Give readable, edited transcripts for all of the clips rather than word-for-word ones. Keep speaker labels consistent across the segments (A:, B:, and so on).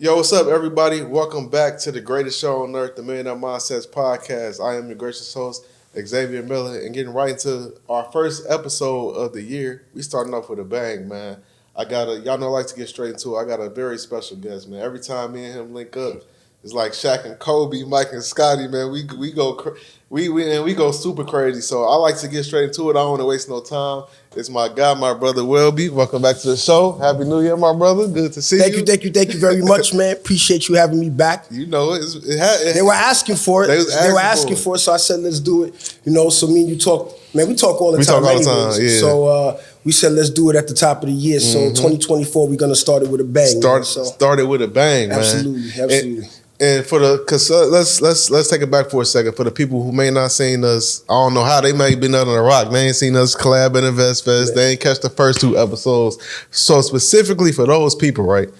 A: Yo, what's up, everybody? Welcome back to the greatest show on earth, the Millionaire Mindsets Podcast. I am your gracious host, Xavier Miller, and getting right into our first episode of the year. We starting off with a bang, man. Y'all know I like to get straight into it. I got a very special guest, man. Every time me and him link up, it's like Shaq and Kobe, Mike and Scotty, man. We go super crazy. So I like to get straight into it. I don't want to waste no time. It's my guy, my brother Welby. Welcome back to the show. Happy New Year, my brother. Good to see you.
B: Thank you very much, man. Appreciate you having me back.
A: You know,
B: they were asking for it. They were asking for it, so I said, let's do it. You know, so me and you talk, man, we talk all the time.
A: We talk all the time, yeah.
B: So we said, let's do it at the top of the year. So 2024, we're going to start it with a bang.
A: Started with a bang, man.
B: Absolutely.
A: And let's take it back for a second. For the people who may not seen us, I don't know how they may have been under the rock. They ain't seen us collab at Invest Fest. They ain't catch the first two episodes. So specifically for those people, right?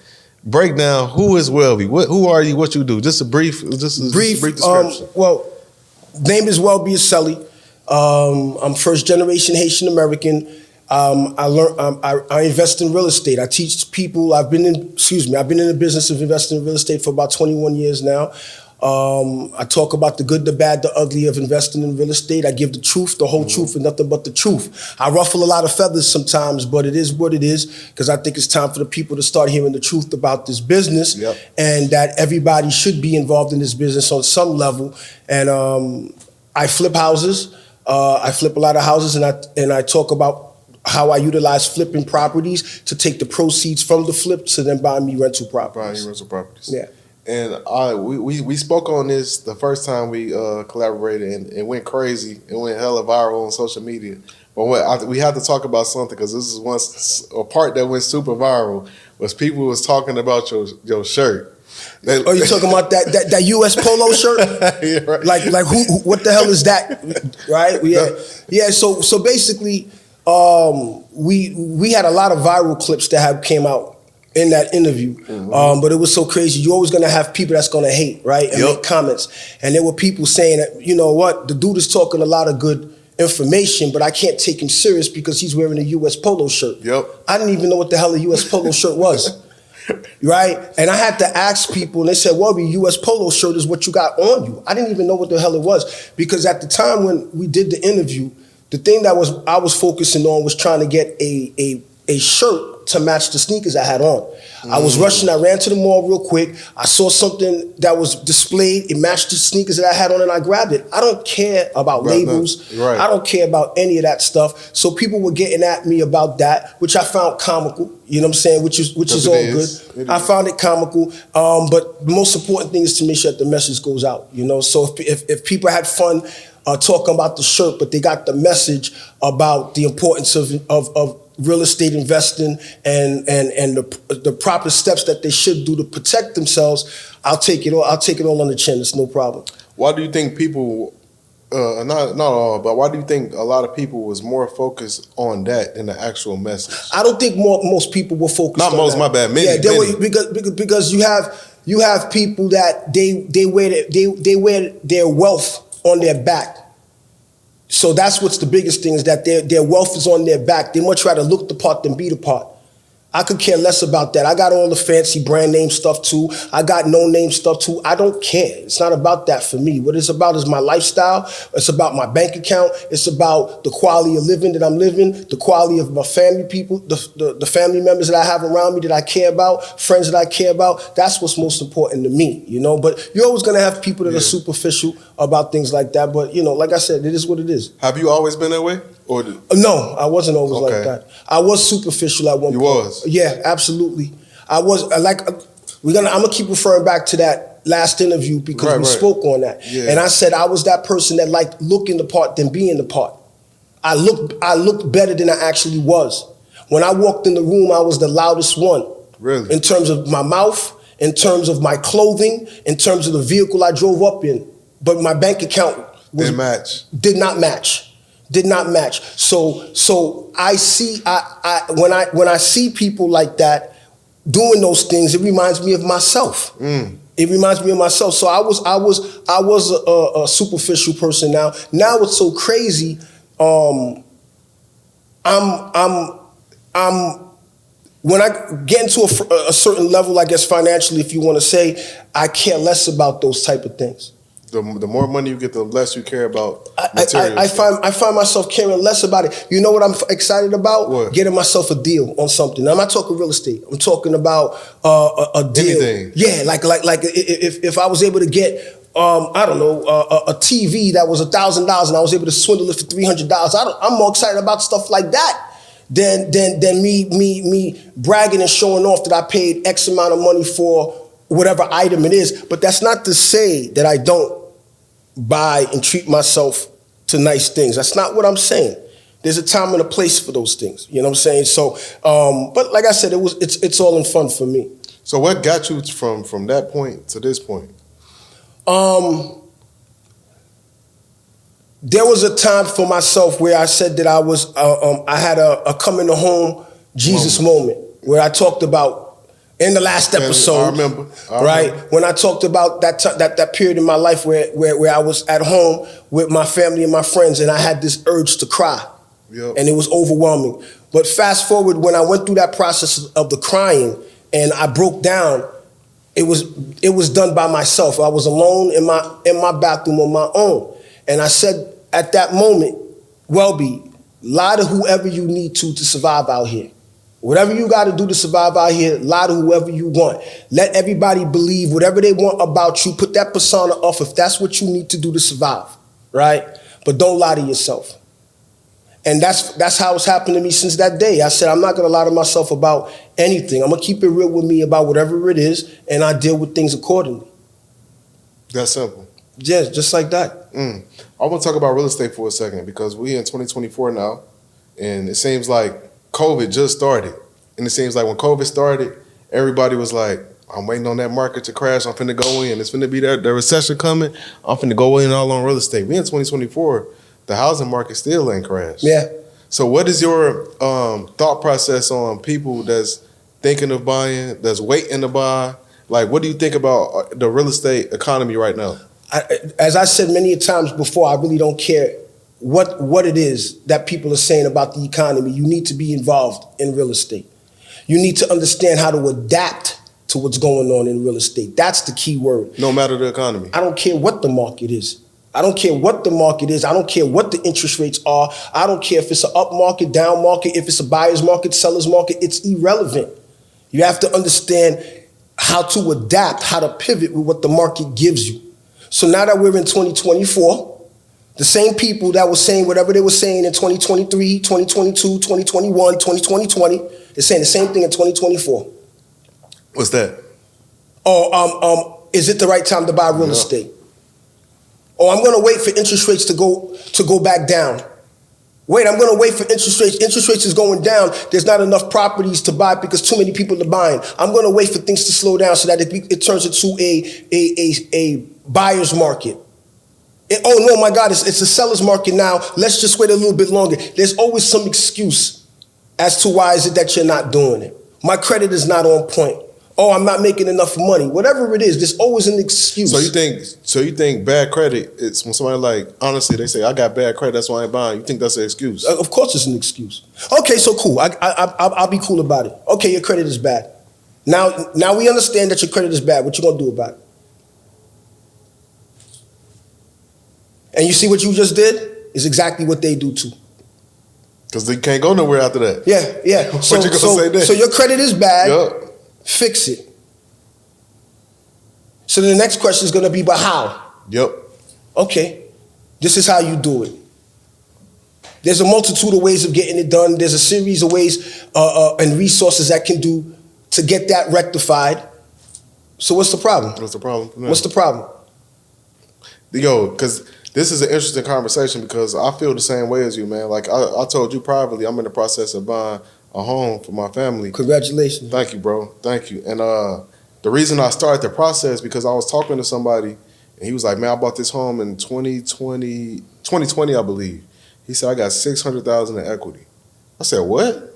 A: Break down who is Welby. Who are you? What you do? Just a brief description.
B: Name is Welby Accely. I'm first generation Haitian American. I invest in real estate. I teach people. I've been in the business of investing in real estate for about 21 years now. I talk about the good, the bad, the ugly of investing in real estate. I give the truth, the whole truth, and nothing but the truth. I ruffle a lot of feathers sometimes, but it is what it is, because I think it's time for the people to start hearing the truth about this business, and that everybody should be involved in this business on some level. And I flip houses. I flip a lot of houses, and I talk about how I utilize flipping properties to take the proceeds from the flip to then buy me rental properties. Yeah.
A: And we spoke on this the first time we collaborated, and it went crazy. It went hella viral on social media. But we had to talk about something, because this is a part that went super viral, was people was talking about your shirt.
B: You talking about that U.S. polo shirt?
A: Yeah, right.
B: Like who? What the hell is that? Right? Yeah. So basically, we had a lot of viral clips that came out in that interview, but it was so crazy. You're always gonna have people that's gonna hate, right, and make comments. And there were people saying that, you know what, the dude is talking a lot of good information, but I can't take him serious because he's wearing a U.S. polo shirt. I didn't even know what the hell a U.S. polo shirt was. Right? And I had to ask people, and they said, well, the U.S. polo shirt is what you got on you. I didn't even know what the hell it was, because at the time when we did the interview, the thing that I was focusing on was trying to get a shirt to match the sneakers I had on. I was rushing. I ran to the mall real quick. I saw something that was displayed. It matched the sneakers that I had on, and I grabbed it. I don't care about labels. Right. I don't care about any of that stuff. So people were getting at me about that, which I found comical. You know what I'm saying? Which is all good. I found it comical. But the most important thing is to make sure that the message goes out. You know, so if people had fun talking about the shirt, but they got the message about the importance of real estate investing and the proper steps that they should do to protect themselves, I'll take it all on the chin. It's no problem.
A: Why do you think people, not all, but why do you think a lot of people was more focused on that than the actual message?
B: I don't think most people were focused on that. Not most,
A: my bad. Many.
B: Yeah, because you have people that they wear their wealth on their back. So that's what's the biggest thing, is that their wealth is on their back. They much rather look the part than be the part. I could care less about that. I got all the fancy brand name stuff too. I got no name stuff too. I don't care. It's not about that for me. What it's about is my lifestyle. It's about my bank account. It's about the quality of living that I'm living, the quality of my family people, the family members that I have around me that I care about, friends that I care about. That's what's most important to me, you know. But you're always gonna have people that are superficial about things like that. But you know, like I said, it is what it is.
A: Have you always been that way?
B: No, I wasn't always like that. I was superficial at one point.
A: You was?
B: Yeah, absolutely. I was I'm gonna keep referring back to that last interview, because we spoke on that. Yeah. And I said I was that person that liked looking the part than being the part. I looked better than I actually was. When I walked in the room, I was the loudest one.
A: Really?
B: In terms of my mouth, in terms of my clothing, in terms of the vehicle I drove up in. But my bank account did not match. So I see, when I see people like that doing those things, it reminds me of myself. It reminds me of myself. So I was a superficial person. Now it's so crazy. when I get into a certain level, I guess financially, if you want to say, I care less about those type of things.
A: The more money you get, the less you care about material
B: I
A: stuff.
B: I find myself caring less about it. You know what I'm excited about?
A: What?
B: Getting myself a deal on something. I'm not talking real estate. I'm talking about a deal.
A: Anything.
B: Yeah, like if I was able to get I don't know a TV that was $1,000 and I was able to swindle it for $300. I'm more excited about stuff like that than me bragging and showing off that I paid X amount of money for whatever item it is. But that's not to say that I don't buy and treat myself to nice things. That's not what I'm saying. There's a time and a place for those things. You know what I'm saying? So, but like I said, it's all in fun for me.
A: So what got you from that point to this point?
B: There was a time for myself where I said that I had a coming to home Jesus moment where I talked about in the last episode.
A: I remember.
B: Right? When I talked about that period in my life where I was at home with my family and my friends and I had this urge to cry.
A: Yep.
B: And it was overwhelming. But fast forward, when I went through that process of the crying and I broke down, it was done by myself. I was alone in my bathroom on my own. And I said at that moment, Welby, lie to whoever you need to survive out here. Whatever you got to do to survive out here, lie to whoever you want. Let everybody believe whatever they want about you. Put that persona off if that's what you need to do to survive, right? But don't lie to yourself. And that's how it's happened to me since that day. I said, I'm not going to lie to myself about anything. I'm going to keep it real with me about whatever it is, and I deal with things accordingly.
A: That's simple.
B: Yeah, just like that.
A: I want to talk about real estate for a second because we in 2024 now, and it seems like COVID just started. And it seems like when COVID started, everybody was like, I'm waiting on that market to crash. I'm finna go in. It's finna be the recession coming. I'm finna go in all on real estate. We in 2024. The housing market still ain't crashed.
B: Yeah.
A: So what is your thought process on people that's thinking of buying, that's waiting to buy? Like, what do you think about the real estate economy right now?
B: As I said many times before, I really don't care what it is that people are saying about the economy. You need to be involved in real estate. You need to understand how to adapt to what's going on in real estate. That's the key word.
A: No matter the economy.
B: I don't care what the market is. I don't care what the market is. I don't care what the interest rates are. I don't care if it's an up market, down market, if it's a buyer's market, seller's market. It's irrelevant. You have to understand how to adapt, how to pivot with what the market gives you. So now that we're in 2024, the same people that were saying whatever they were saying in 2023, 2022, 2021, 2020, they're saying the same thing in 2024.
A: What's that?
B: Is it the right time to buy real estate? Oh, I'm going to wait for interest rates to go back down. Wait, I'm going to wait for interest rates. Interest rates is going down. There's not enough properties to buy because too many people are buying. I'm going to wait for things to slow down so that it turns into a buyer's market. Oh, no, my God, it's a seller's market now. Let's just wait a little bit longer. There's always some excuse as to why is it that you're not doing it. My credit is not on point. Oh, I'm not making enough money. Whatever it is, there's always an excuse.
A: So you think bad credit, it's when somebody like, honestly, they say, I got bad credit, that's why I ain't buying. You think that's an excuse?
B: Of course it's an excuse. Okay, so cool. I'll be cool about it. Okay, your credit is bad. Now we understand that your credit is bad. What you going to do about it? And you see what you just did is exactly what they do too.
A: Because they can't go nowhere after that.
B: Yeah.
A: What you gonna say then?
B: So your credit is bad.
A: Yep.
B: Fix it. So the next question is going to be, but how?
A: Yep.
B: Okay, this is how you do it. There's a multitude of ways of getting it done. There's a series of ways and resources that can do to get that rectified. So what's the problem?
A: What's the problem?
B: What's the problem?
A: Yo, because this is an interesting conversation because I feel the same way as you, man. Like I told you privately, I'm in the process of buying a home for my family.
B: Congratulations.
A: Thank you, bro. Thank you. And the reason I started the process because I was talking to somebody and he was like, man, I bought this home in 2020, I believe. He said, I got $600,000 in equity. I said, what?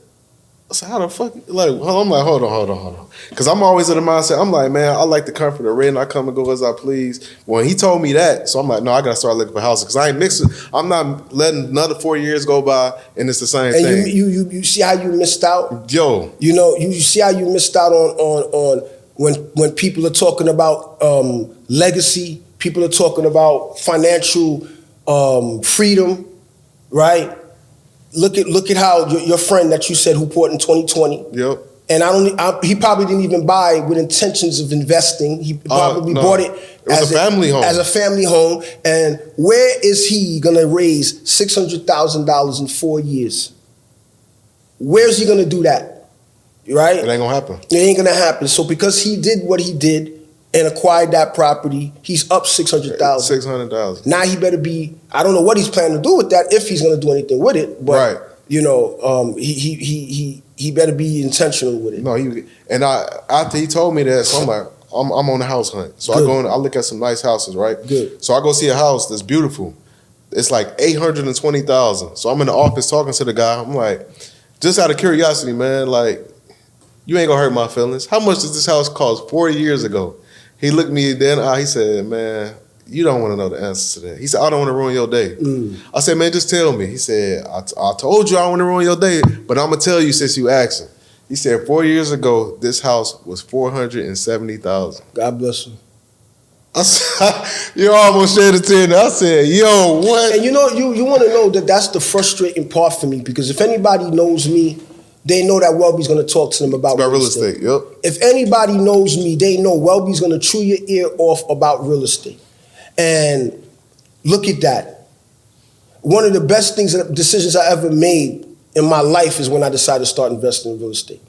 A: So how the fuck, like, I'm like, hold on. Because I'm always in the mindset, I'm like, man, I like the comfort of rent. I come and go as I please. When he told me that, so I'm like, no, I got to start looking for houses. Because I ain't mixing, I'm not letting another 4 years go by and it's the same thing.
B: And you see how you missed out?
A: Yo.
B: You know, you see how you missed out on when people are talking about legacy, people are talking about financial freedom, right? Look at how your friend that you said who bought in 2020.
A: Yep.
B: And he probably didn't even buy with intentions of investing. He probably bought it
A: as a family home.
B: As a family home. And where is he gonna raise $600,000 in 4 years? Where's he gonna do that? Right?
A: It ain't gonna happen.
B: It ain't gonna happen. So because he did what he did and acquired that property, he's up $600,000.
A: $600,000.
B: Now he better be. I don't know what he's planning to do with that, if he's gonna do anything with it. But
A: right.
B: You know, he better be intentional with it.
A: No, after he told me that, so I'm like, I'm on the house hunt. So
B: Good.
A: I look at some nice houses, right?
B: Good.
A: So I go see a house that's beautiful. It's like $820,000. So I'm in the office talking to the guy. I'm like, just out of curiosity, man, like, you ain't gonna hurt my feelings. How much does this house cost 4 years ago? He looked me then. He said, man, you don't want to know the answer to that. He said, I don't want to ruin your day. I said, man, just tell me. He said, I told you I don't want to ruin your day, but I'm going to tell you since you asking. He said, 4 years ago, this house was $470,000.
B: God bless him.
A: I said, you almost shed a tear. I said, yo, what?
B: And you know, you want to know that that's the frustrating part for me, because if anybody knows me, they know that Welby's going to talk to them about real estate.
A: Yep.
B: If anybody knows me, they know Welby's going to chew your ear off about real estate. And look at that. One of the best decisions I ever made in my life is when I decided to start investing in real estate.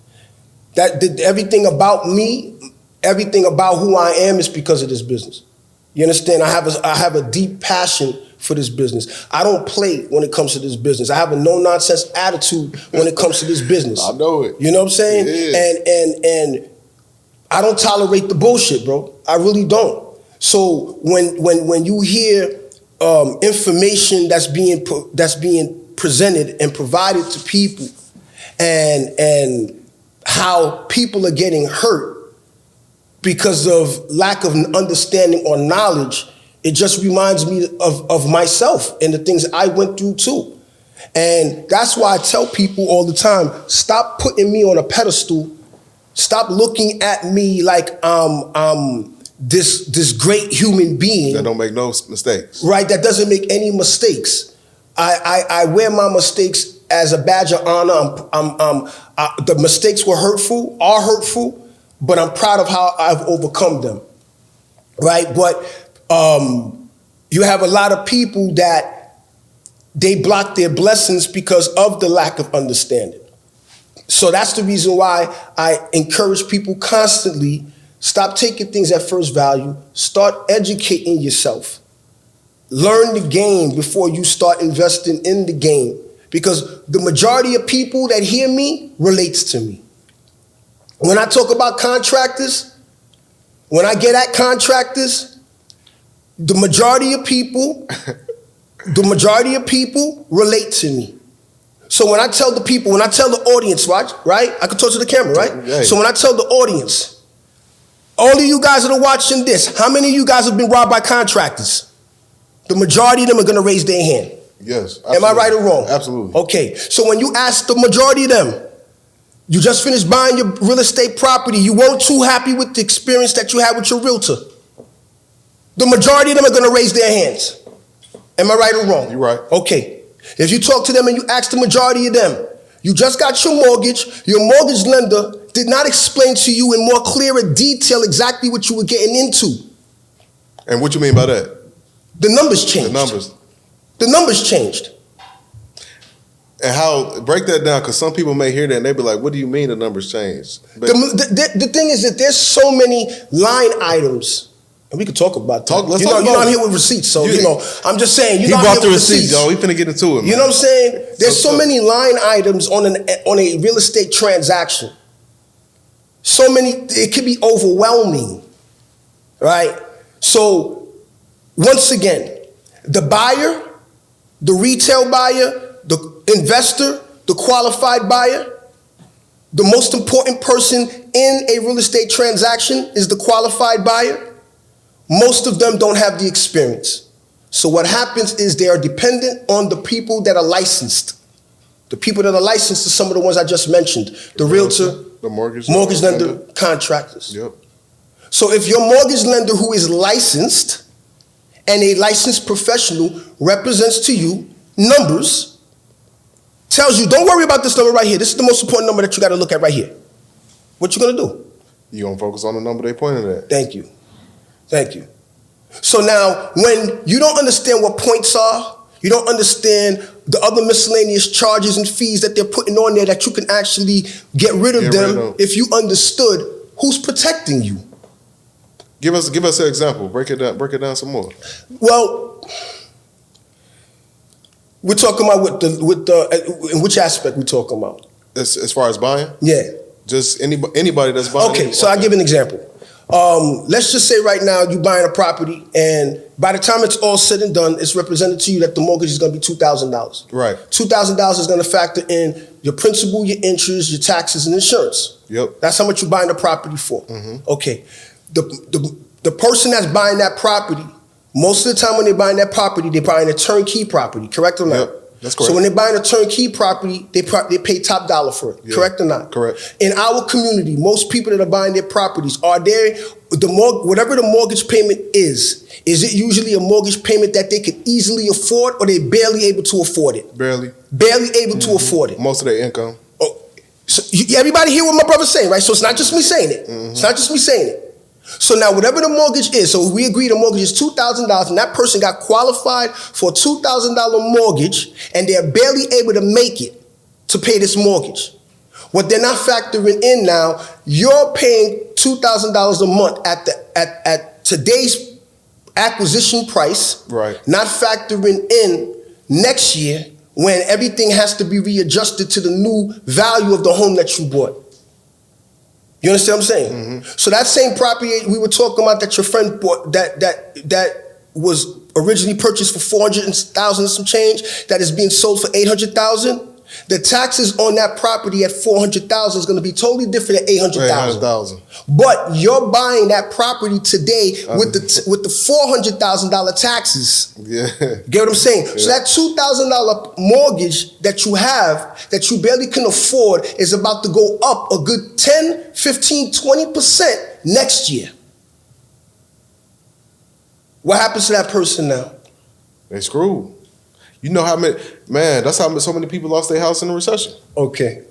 B: That did everything about me, everything about who I am is because of this business. You understand? I have a deep passion for this business. I don't play when it comes to this business. I have a no-nonsense attitude when it comes to this business.
A: I know it.
B: You know what I'm saying?
A: Yeah.
B: And I don't tolerate the bullshit, bro. I really don't. So when you hear information that's being presented and provided to people, and how people are getting hurt because of lack of understanding or knowledge, it just reminds me of myself and the things I went through too. And that's why I tell people all the time, stop putting me on a pedestal. Stop looking at me like this great human being
A: that don't make no mistakes.
B: Right, that doesn't make any mistakes. I wear my mistakes as a badge of honor. The mistakes are hurtful, but I'm proud of how I've overcome them. Right, but you have a lot of people that they block their blessings because of the lack of understanding. So that's the reason why I encourage people constantly, stop taking things at first value, start educating yourself. Learn the game before you start investing in the game, because the majority of people that hear me relates to me. When I talk about contractors, when I get at contractors, the majority of people relate to me. So when I tell the audience, right? I can talk to the camera, right?
A: Hey.
B: So when I tell the audience, all of you guys that are watching this, how many of you guys have been robbed by contractors? The majority of them are going to raise their hand.
A: Yes. Absolutely.
B: Am I right or wrong?
A: Absolutely.
B: Okay. So when you ask the majority of them, you just finished buying your real estate property, you weren't too happy with the experience that you had with your realtor. The majority of them are going to raise their hands. Am I right or wrong?
A: You're right.
B: Okay. If you talk to them and you ask the majority of them, you just got your mortgage lender did not explain to you in more clearer detail exactly what you were getting into.
A: And what you mean by that?
B: The numbers changed. The numbers changed.
A: And how, break that down, because some people may hear that and they be like, what do you mean the numbers changed?
B: The thing is that there's so many line items. And we could talk about that.
A: Let's talk about
B: you know I'm here with receipts, so I'm just saying.
A: He bought the receipts, y'all. We finna get into it, man.
B: You know what I'm saying? There's so many line items on a real estate transaction. So many, it could be overwhelming, right? So once again, the buyer, the retail buyer, the investor, the qualified buyer, the most important person in a real estate transaction is the qualified buyer. Most of them don't have the experience. So what happens is they are dependent on the people that are licensed. The people that are licensed are some of the ones I just mentioned. The realtor,
A: the mortgage
B: lender, contractors.
A: Yep.
B: So if your mortgage lender who is licensed and a licensed professional represents to you numbers, tells you, don't worry about this number right here. This is the most important number that you got to look at right here. What you going to do?
A: You're going to focus on the number they pointed at.
B: Thank you. Thank you. So now, when you don't understand what points are, you don't understand the other miscellaneous charges and fees that they're putting on there that you can actually get rid of them if you understood who's protecting you.
A: Give us an example. Break it down some more.
B: Well, we're talking about in which aspect we're talking about?
A: As far as buying?
B: Yeah.
A: Just anybody that's buying.
B: Okay, so I'll give an example. Let's just say right now you're buying a property, and by the time it's all said and done, it's represented to you that the mortgage is going to be $2,000. Right. $2,000 is going to factor in your principal, your interest, your taxes, and insurance. Yep. That's how much you're buying the property for. Mm-hmm. Okay. The person that's buying that property, most of the time when they're buying that property, they're buying a turnkey property. Correct or not? Yep. That's correct. So when they're buying a turnkey property, they pay top dollar for it. Yeah. Correct or not? Correct. In our community, most people that are buying their properties, whatever the mortgage payment is it usually a mortgage payment that they could easily afford, or they barely able to afford it? Barely able to afford it.
A: Most of their income.
B: Oh, so everybody hear what my brother's saying, right? So it's not just me saying it. Mm-hmm. It's not just me saying it. So now whatever the mortgage is, so we agree the mortgage is $2,000, and that person got qualified for a $2,000 mortgage, and they're barely able to make it to pay this mortgage. What they're not factoring in now, you're paying $2,000 a month at today's acquisition price, right? Not factoring in next year when everything has to be readjusted to the new value of the home that you bought. You understand what I'm saying? Mm-hmm. So that same property we were talking about that your friend bought, that was originally purchased for $400,000 and some change, that is being sold for $800,000. The taxes on that property at $400,000 is going to be totally different at $800,000. But you're buying that property today with the $400,000 taxes. Yeah. Get what I'm saying? Yeah. So that $2,000 mortgage that you have, that you barely can afford, is about to go up a good 10, 15, 20% next year. What happens to that person now?
A: They screwed. You know how many, man, that's how so many people lost their house in the recession. Okay.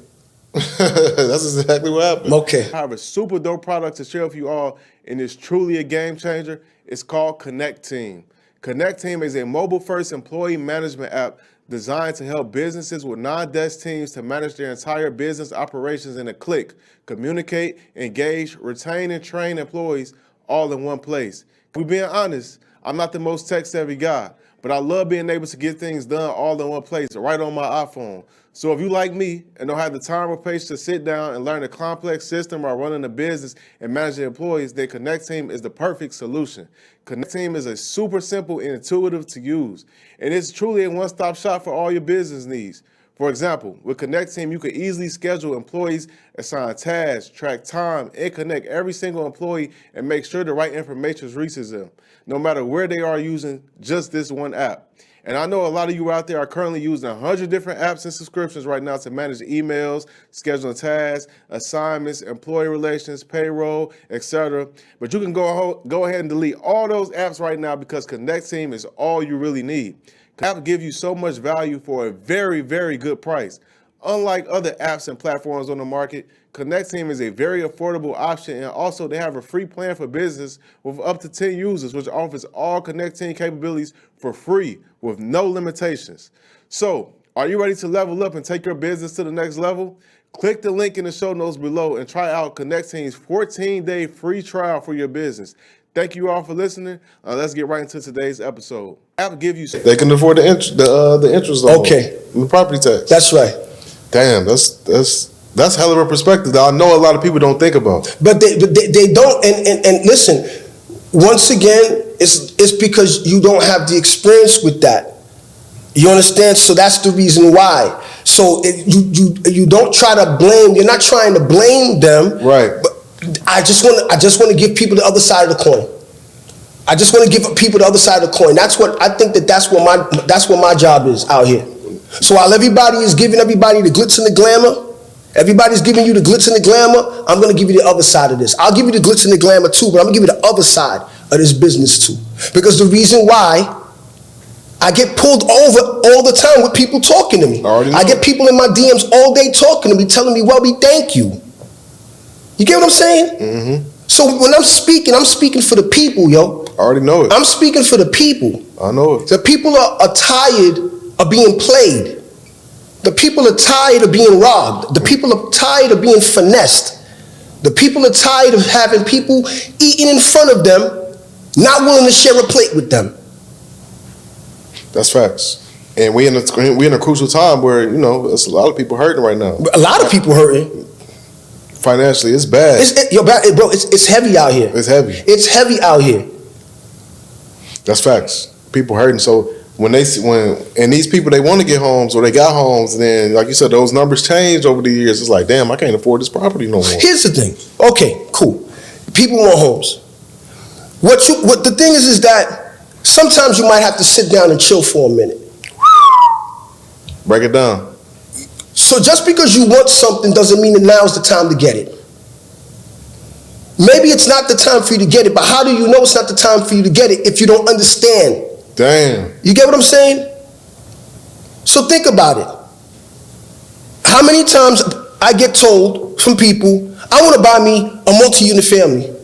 A: That's exactly what happened. Okay. I have a super dope product to share with you all, and it's truly a game changer. It's called Connecteam. Connecteam is a mobile-first employee management app designed to help businesses with non-desk teams to manage their entire business operations in a click, communicate, engage, retain, and train employees all in one place. If we're being honest, I'm not the most tech-savvy guy, but I love being able to get things done all in one place, right on my iPhone. So if you like me and don't have the time or patience to sit down and learn a complex system while running a business and managing employees, then Connecteam is the perfect solution. Connecteam is a super simple and intuitive to use, and it's truly a one-stop shop for all your business needs. For example, with Connecteam, you can easily schedule employees, assign tasks, track time, and connect every single employee and make sure the right information reaches them, no matter where they are using just this one app. And I know a lot of you out there are currently using 100 different apps and subscriptions right now to manage emails, scheduling tasks, assignments, employee relations, payroll, etc. But you can go ahead and delete all those apps right now, because Connecteam is all you really need. The app gives you so much value for a very, very good price. Unlike other apps and platforms on the market, Connecteam is a very affordable option, and also they have a free plan for business with up to 10 users, which offers all Connecteam capabilities for free with no limitations. So, are you ready to level up and take your business to the next level? Click the link in the show notes below and try out Connecteam's 14-day free trial for your business. Thank you all for listening. Let's get right into today's episode. App give you. They can afford the interest on the property tax.
B: That's right.
A: Damn, that's hell of a perspective that I know a lot of people don't think about.
B: But they don't. And listen, once again, it's because you don't have the experience with that. You understand? So that's the reason why. So you don't try to blame. You're not trying to blame them.
A: Right.
B: But I just want to give people the other side of the coin. I just want to give people the other side of the coin. That's what I think. That's what my job is out here. So while everybody is giving everybody the glitz and the glamour, everybody's giving you the glitz and the glamour, I'm going to give you the other side of this. I'll give you the glitz and the glamour too, but I'm going to give you the other side of this business too. Because the reason why I get pulled over all the time with people talking to me. I get people in my DMs all day talking to me, telling me, Welby, thank you. You get what I'm saying?
A: Mm-hmm.
B: So when I'm speaking for the people, yo.
A: I already know it.
B: I'm speaking for the people.
A: I know it.
B: The people are tired of being played. The people are tired of being robbed. The people are tired of being finessed. The people are tired of having people eating in front of them, not willing to share a plate with them.
A: That's facts. And we in a crucial time where, there's a lot of people hurting right now.
B: A lot of people hurting.
A: Financially, it's bad.
B: It's heavy out here.
A: It's heavy.
B: It's heavy out here.
A: That's facts. People hurting. So when these people, they want to get homes or they got homes, and then like you said, those numbers change over the years. It's like, damn, I can't afford this property no more.
B: Here's the thing. Okay, cool. People want homes. What the thing is that sometimes you might have to sit down and chill for a minute.
A: Break it down.
B: So just because you want something doesn't mean that now's the time to get it. Maybe it's not the time for you to get it, but how do you know it's not the time for you to get it if you don't understand?
A: Damn.
B: You get what I'm saying? So think about it. How many times I get told from people, I want to buy me a multi-unit family.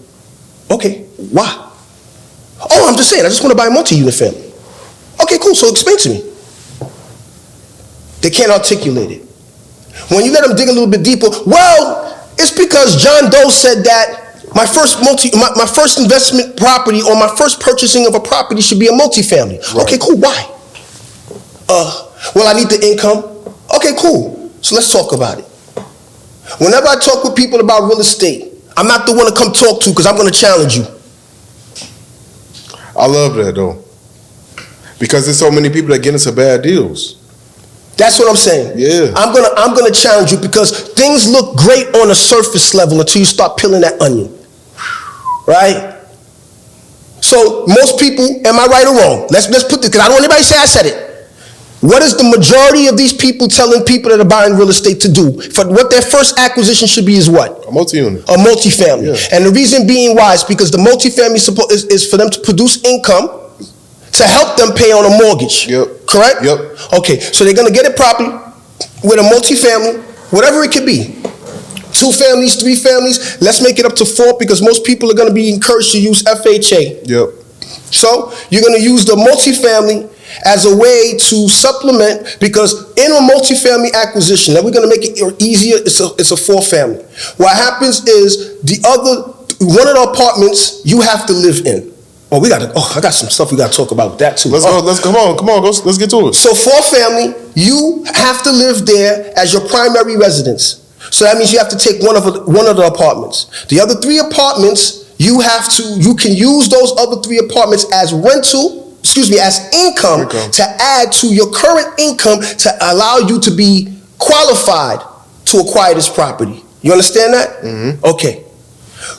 B: Okay, why? Oh, I'm just saying, I just want to buy a multi-unit family. Okay, cool, so explain to me. They can't articulate it. When you let them dig a little bit deeper, well, it's because John Doe said that my first investment property or my first purchasing of a property should be a multifamily. Right. Okay, cool, why? Well, I need the income. Okay, cool. So let's talk about it. Whenever I talk with people about real estate, I'm not the one to come talk to because I'm going to challenge you.
A: I love that though. Because there's so many people that get into bad deals.
B: That's what I'm saying.
A: Yeah.
B: I'm gonna challenge you because things look great on a surface level until you start peeling that onion. Right? So most people, am I right or wrong? Let's put this, because I don't want anybody to say I said it. What is the majority of these people telling people that are buying real estate to do? For what their first acquisition should be is what?
A: A multi-unit.
B: A multifamily.
A: Yeah.
B: And the reason being why is because the multifamily is for them to produce income to help them pay on a mortgage.
A: Yep.
B: Correct?
A: Yep.
B: Okay, so they're gonna get it properly with a multifamily, whatever it could be. 2 families, 3 families, let's make it up to 4 because most people are gonna be encouraged to use FHA.
A: Yep.
B: So you're gonna use the multifamily as a way to supplement, because in a multifamily acquisition, and we're gonna make it easier, it's a 4 family. What happens is one of the apartments you have to live in. I got some stuff we got to talk about with that too.
A: Let's get to it.
B: So 4 family, you have to live there as your primary residence. So that means you have to take one of the apartments. The other 3 apartments, you can use those other 3 apartments as as income to add to your current income to allow you to be qualified to acquire this property. You understand that?
A: Mm-hmm.
B: Okay.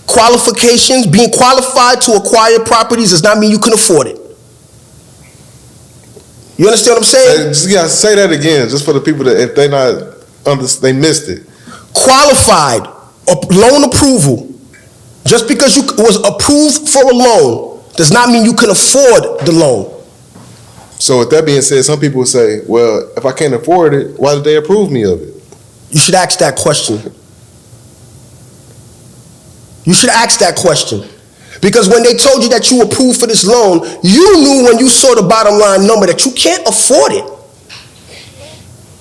B: Qualifications, being qualified to acquire properties does not mean you can afford it. You understand what I'm saying?
A: Say that again, just for the people that if they missed it.
B: Qualified, loan approval. Just because you was approved for a loan does not mean you can afford the loan.
A: So with that being said, some people say, well, if I can't afford it, why did they approve me of it?
B: You should ask that question. You should ask that question. Because when they told you that you approved for this loan, you knew when you saw the bottom line number that you can't afford it.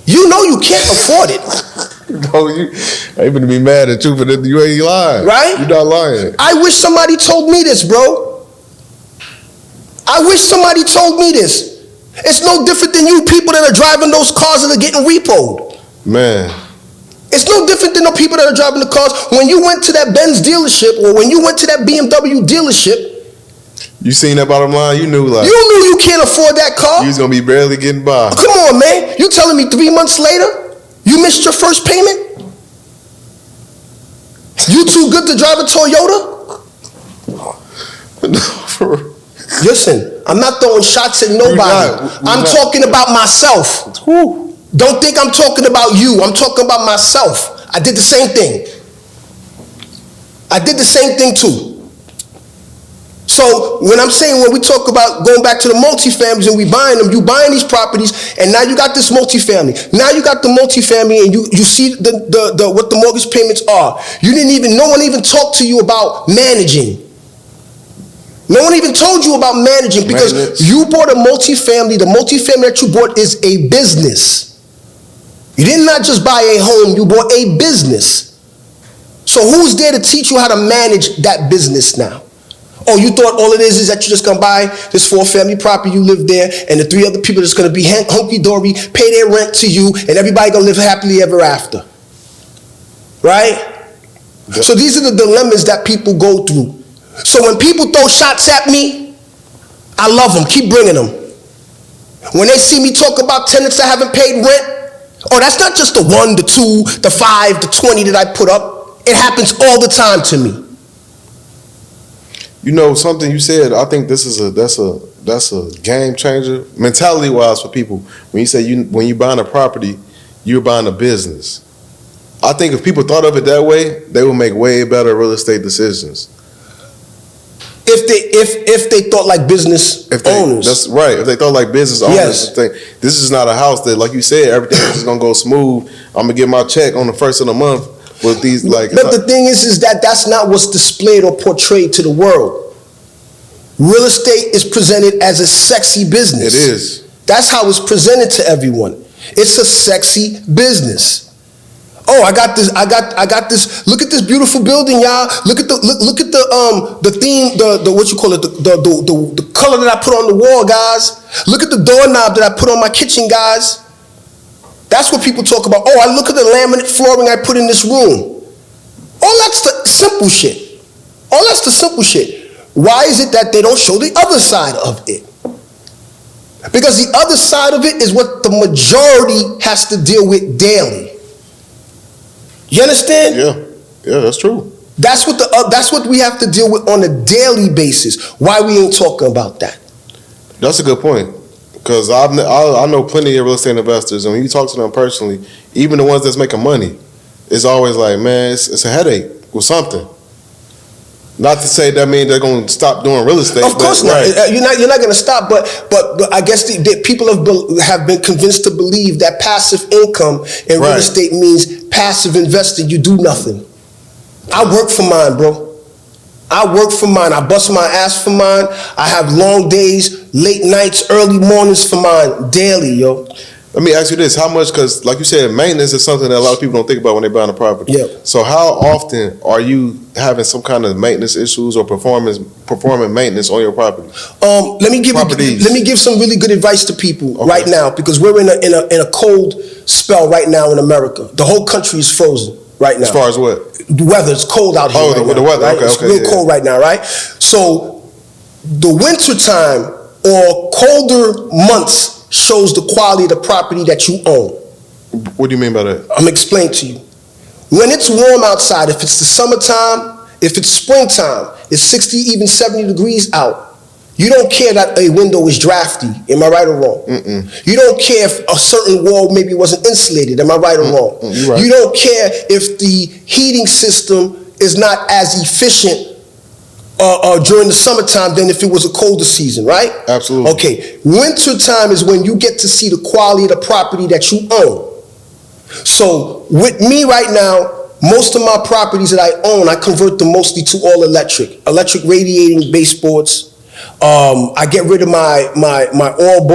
B: You know you can't afford it.
A: No, I ain't gonna be mad at you, but you ain't lying.
B: Right?
A: You're not lying.
B: I wish somebody told me this, bro. I wish somebody told me this. It's no different than you people that are driving those cars that are getting repoed.
A: Man.
B: It's no different than the people that are driving the cars. When you went to that Benz dealership or when you went to that BMW dealership,
A: you seen that bottom line, you knew
B: you can't afford that car.
A: You was gonna be barely getting by.
B: Come on, man. You telling me 3 months later You missed your first payment? You too good to drive a Toyota?
A: No, for real.
B: Listen, I'm not throwing shots at nobody. I'm talking about myself.
A: Woo.
B: Don't think I'm talking about you. I'm talking about myself. I did the same thing. I did the same thing too. So when I'm saying, when we talk about going back to the multifamilies and we buying them, you buying these properties, and now you got this multifamily. Now you got the multifamily, and you see the what the mortgage payments are. No one even talked to you about managing. No one even told you about managing, because you bought a multifamily. The multifamily that you bought is a business. You did not just buy a home, you bought a business. So who's there to teach you how to manage that business now? Oh, you thought all it is that you're just gonna buy this 4-family property, you live there, and the 3 other people are just gonna be hunky-dory, pay their rent to you, and everybody gonna live happily ever after. Right? Yep. So these are the dilemmas that people go through. So when people throw shots at me, I love them, keep bringing them. When they see me talk about tenants that haven't paid rent, oh, that's not just the 1, the 2, the 5, the 20 that I put up. It happens all the time to me.
A: You know, something you said, I think that's a game changer mentality wise for people. When you say when you buying a property, you're buying a business. I think if people thought of it that way, they would make way better real estate decisions.
B: If they thought like business owners.
A: That's right. If they thought like business owners,
B: yes.
A: This is not a house that, like you said, everything is just gonna go smooth. I'm gonna get my check on the first of the month. With these, like,
B: but the thing is that that's not what's displayed or portrayed to the world. Real estate is presented as a sexy business.
A: It is.
B: That's how it's presented to everyone. It's a sexy business. Oh, I got this. Look at this beautiful building, y'all. Look at the theme, the what you call it, the color that I put on the wall, guys. Look at the doorknob that I put on my kitchen, guys. That's what people talk about. Oh, I look at the laminate flooring I put in this room. All that's the simple shit. All that's the simple shit. Why is it that they don't show the other side of it? Because the other side of it is what the majority has to deal with daily. You understand?
A: Yeah, that's true.
B: That's what we have to deal with on a daily basis. Why we ain't talking about that? That's
A: a good point. Because I know plenty of real estate investors, and when you talk to them personally, even the ones that's making money, it's always like, man, it's a headache with something. Not to say that means they're going to stop doing real estate.
B: Of course not. Right. You're not going to stop. But I guess the people have been convinced to believe that passive income in real estate means passive investing. You do nothing. I work for mine, bro. I work for mine. I bust my ass for mine. I have long days, late nights, early mornings for mine, daily, yo.
A: Let me ask you this: how much? Because, like you said, maintenance is something that a lot of people don't think about when they're buying a property.
B: Yeah.
A: So, how often are you having some kind of maintenance issues or performing maintenance on your property?
B: Let me give some really good advice to people right now, because we're in a cold spell right now in America. The whole country is frozen right now.
A: As far as what?
B: The weather. It's cold out here.
A: Oh, the weather.
B: Right?
A: Okay,
B: it's real cold right now, right? So, the winter time or colder months shows the quality of the property that you own.
A: What do you mean by that?
B: I'm explaining to you. When it's warm outside, if it's the summertime, if it's springtime, it's 60, even 70 degrees out. You don't care that a window is drafty. Am I right or wrong?
A: Mm-mm.
B: You don't care if a certain wall maybe wasn't insulated. Am I right or wrong?
A: You're right.
B: You don't care if the heating system is not as efficient during the summertime than if it was a colder season, right?
A: Absolutely.
B: Okay, winter time is when you get to see the quality of the property that you own. So with me right now, most of my properties that I own, I convert them mostly to all electric radiating baseboards. I get rid of my oil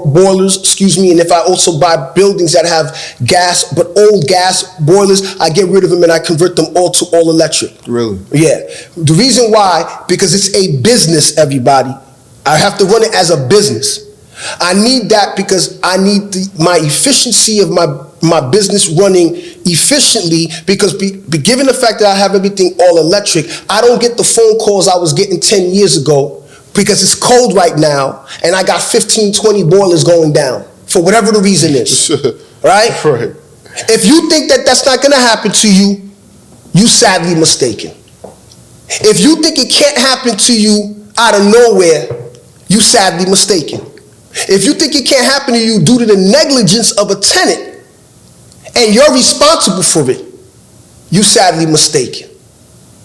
B: boilers, and if I also buy buildings that have gas, but old gas boilers, I get rid of them and I convert them all to all electric.
A: Really?
B: Yeah. The reason why, because it's a business, everybody. I have to run it as a business. I need that because I need my efficiency of my business running efficiently, because given the fact that I have everything all electric, I don't get the phone calls I was getting 10 years ago because it's cold right now and I got 15, 20 boilers going down for whatever the reason is. right?
A: Right.
B: If you think that that's not going to happen to you, you sadly mistaken. If you think it can't happen to you out of nowhere, you sadly mistaken. If you think it can't happen to you due to the negligence of a tenant and you're responsible for it, you sadly mistaken.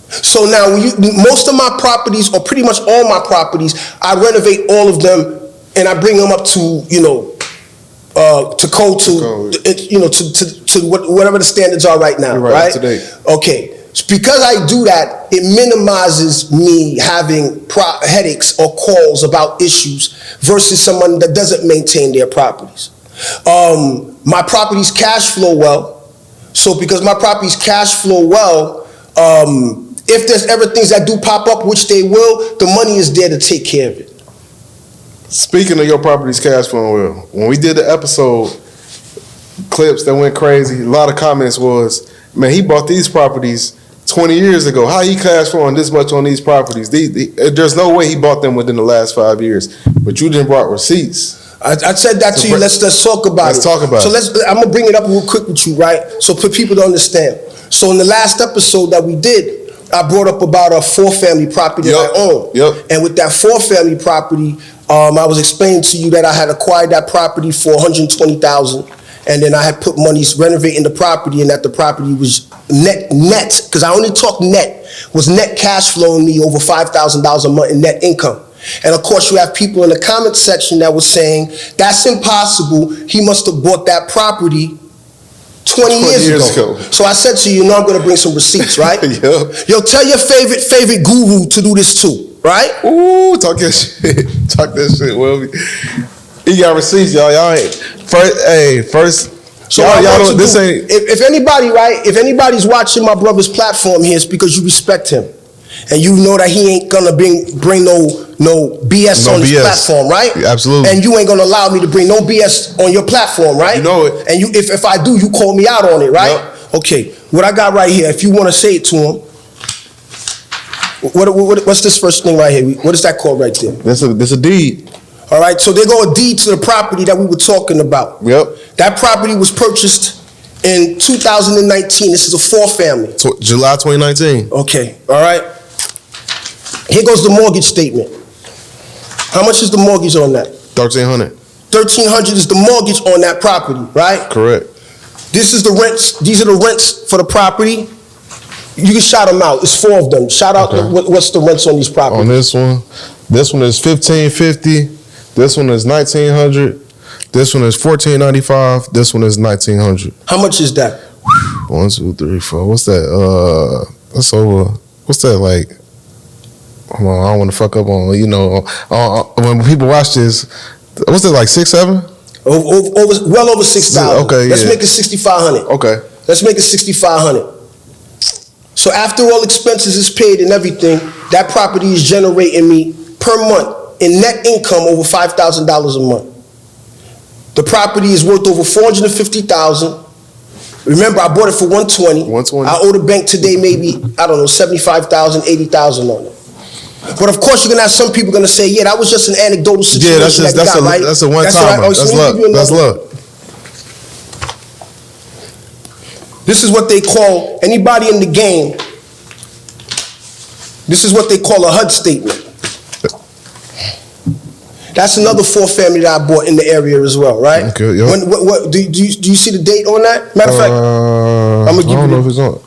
B: So now, most of my properties, or pretty much all my properties, I renovate all of them and I bring them up to, to code, to whatever the standards are right now, right?
A: Today.
B: Okay. Because I do that, it minimizes me having headaches or calls about issues versus someone that doesn't maintain their properties. My properties cash flow well. So because my properties cash flow well, if there's ever things that do pop up, which they will, the money is there to take care of it.
A: Speaking of your properties cash flowing well, when we did the episode, clips that went crazy, a lot of comments was, man, he bought these properties 20 years ago. How he cash flowing this much on these properties? There's no way he bought them within the last 5 years. But you didn't brought receipts.
B: I said that to you. Let's talk about it.
A: Let's talk about it.
B: So I'm gonna bring it up real quick with you, right? So for people to understand. So in the last episode that we did, I brought up about a 4-family property that I own.
A: Yep.
B: And with that 4-family property, I was explaining to you that I had acquired that property for $120,000. And then I had put monies renovating the property, and that the property was net, because I only talk net, was net cash flowing me over $5,000 a month in net income. And of course, you have people in the comment section that were saying, that's impossible. He must have bought that property 20 years ago. So I said to you, I'm going to bring some receipts, right?
A: Yep.
B: Yo, tell your favorite guru to do this too, right?
A: Ooh, talk that shit. Talk that shit, Welby. He got receipts, y'all. Y'all ain't first.
B: So
A: y'all don't, this ain't.
B: If anybody, right? If anybody's watching my brother's platform here, it's because you respect him, and you know that he ain't gonna bring no BS on his platform, right?
A: Absolutely.
B: And you ain't gonna allow me to bring no BS on your platform, right?
A: You know it.
B: And if I do, you call me out on it, right?
A: Yep.
B: Okay. What I got right here, if you want to say it to him, what's this first thing right here? What is that called right there?
A: This a deed.
B: All right, so they go a deed to the property that we were talking about.
A: Yep.
B: That property was purchased in 2019. This is a 4-family.
A: July 2019.
B: Okay, all right. Here goes the mortgage statement. How much is the mortgage on that?
A: $1,300.
B: $1,300 is the mortgage on that property, right?
A: Correct.
B: This is the rents. These are the rents for the property. You can shout them out. It's 4 of them. Shout out what's the rents on these properties.
A: On this one is $1,550. This one is $1,900. This one is $1,495. This one is $1,900.
B: How much is that?
A: 1, 2, 3, 4. What's that? That's over. What's that like? Hold on, I don't want to fuck up on. When people watch this, what's that like 6, 7?
B: Well over 6,000.
A: Okay,
B: Let's
A: yeah.
B: make it 6,500.
A: Okay.
B: Let's make it 6,500. So after all expenses is paid and everything, that property is generating me per month in net income over $5,000 a month. The property is worth over $450,000. Remember, I bought it for $120. I owe the bank today maybe, I don't know, $75,000, $80,000 on it. But of course, you're gonna have some people gonna say, "Yeah, that was just an anecdotal situation."
A: Yeah, that's a one-timer. That's luck. That's luck.
B: This is what they call, anybody in the game, this is what they call a HUD statement. That's another 4-family that I bought in the area as well, right?
A: Okay, yeah.
B: What do you see the date on that? Matter of fact, I'm gonna give you.
A: I don't know if it's on.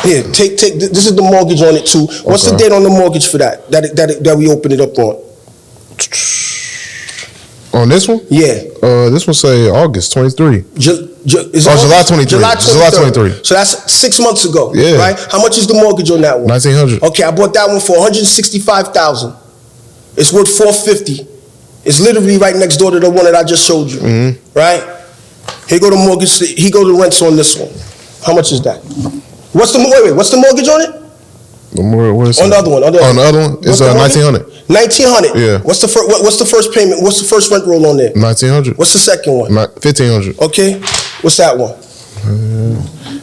B: Here, take. This is the mortgage on it too. What's the date on the mortgage for that we opened it up on?
A: On this one?
B: Yeah.
A: This one say August 23.
B: July
A: 23.
B: July
A: 23.
B: So that's 6 months ago.
A: Yeah.
B: Right? How much is the mortgage on that one?
A: $1,900.
B: Okay, I bought that one for $165,000. It's worth $450. It's literally right next door to the one that I just showed you. Mm-hmm. Right? Here go the mortgage. Here go the rents on this one. How much is that? What's the mortgage on it? On the other one. On the other one,
A: it's $1,900.
B: $1,900.
A: Yeah.
B: What's the first payment? What's the first rent roll on there?
A: $1,900.
B: What's the second one?
A: $1,500.
B: Okay. What's that one?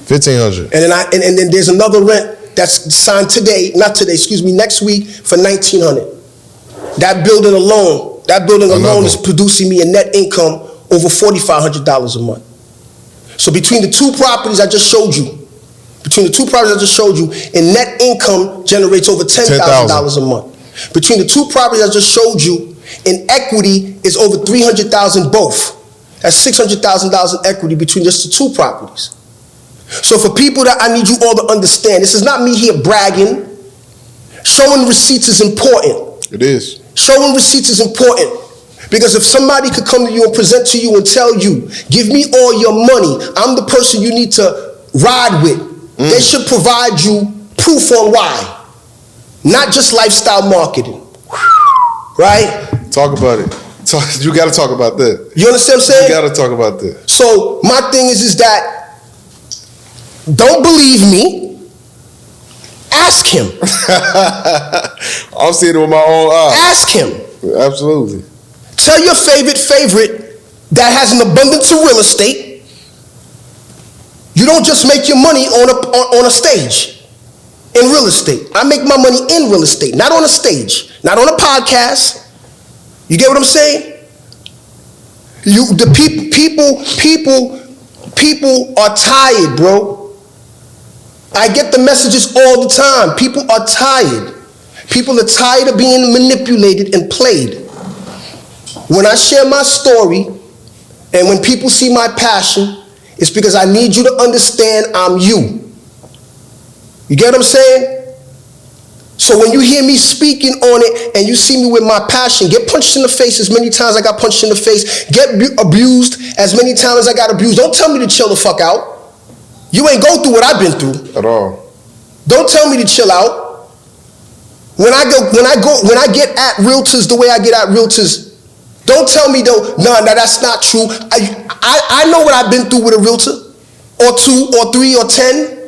A: $1,500.
B: And then there's another rent that's signed today, next week for $1,900. That building alone is producing me a net income over $4,500 a month. So between the two properties I just showed you, in net income generates over $10,000 a month. Between the two properties I just showed you, in equity is over $300,000 both. That's $600,000 in equity between just the two properties. So for people that I need you all to understand, this is not me here bragging. Showing receipts is important.
A: It is. Showing
B: receipts is important. Because if somebody could come to you and present to you and tell you, give me all your money, I'm the person you need to ride with. They should provide you proof on why. Not just lifestyle marketing. Right?
A: Talk about it. You got to talk about that.
B: You understand what I'm saying?
A: You got to talk about that.
B: So my thing is that don't believe me. Ask him.
A: I'm seeing it with my own eyes.
B: Ask him.
A: Absolutely.
B: Tell your favorite that has an abundance of real estate. You don't just make your money on a stage in real estate. I make my money in real estate, not on a stage, not on a podcast. You get what I'm saying? People are tired, bro. I get the messages all the time. People are tired. People are tired of being manipulated and played. When I share my story, and when people see my passion, it's because I need you to understand I'm you. You get what I'm saying? So when you hear me speaking on it and you see me with my passion, get punched in the face as many times as I got punched in the face, get abused as many times as I got abused. Don't tell me to chill the fuck out. You ain't go through what I've been through.
A: At all.
B: Don't tell me to chill out. When I get at realtors the way I get at realtors, don't tell me though, no, that's not true. I know what I've been through with a realtor, or 2 or 3 or 10.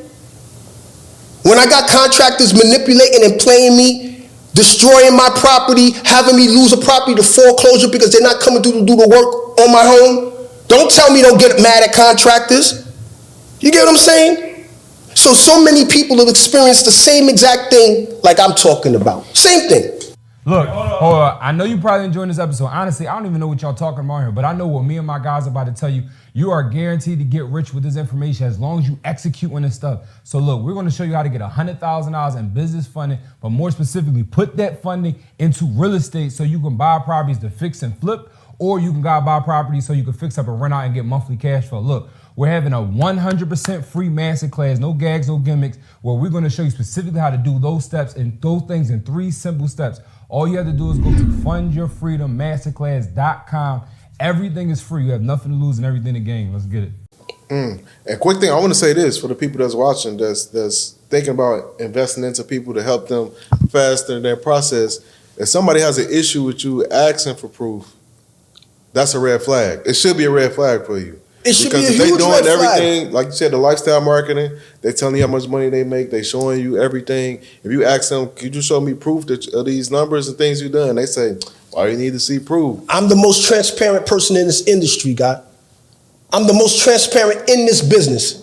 B: When I got contractors manipulating and playing me, destroying my property, having me lose a property to foreclosure because they're not coming through to do the work on my home. Don't tell me don't get mad at contractors. You get what I'm saying? So many people have experienced the same exact thing like I'm talking about. Same thing.
C: Look, hold on. I know you probably enjoying this episode. Honestly, I don't even know what y'all talking about here, but I know what me and my guys are about to tell you. You are guaranteed to get rich with this information as long as you execute on this stuff. So look, we're going to show you how to get $100,000 in business funding, but more specifically, put that funding into real estate so you can buy properties to fix and flip, or you can go buy properties so you can fix up and rent out and get monthly cash flow. Look, we're having a 100% free masterclass, no gags, no gimmicks, where we're going to show you specifically how to do those steps and those things in 3 simple steps. All you have to do is go to fundyourfreedommasterclass.com. Everything is free. You have nothing to lose and everything to gain. Let's get it.
A: And quick thing, I want to say this for the people that's watching, that's thinking about investing into people to help them faster in their process. If somebody has an issue with you asking for proof, that's a red flag. It should be a red flag for you.
B: It should
A: because
B: be a huge red flag.
A: Everything, like you said, the lifestyle marketing, they telling you how much money they make, they showing you everything. If you ask them, could you show me proof of these numbers and things you've done? They say, why you need to see proof?
B: I'm the most transparent person in this industry, God. I'm the most transparent in this business.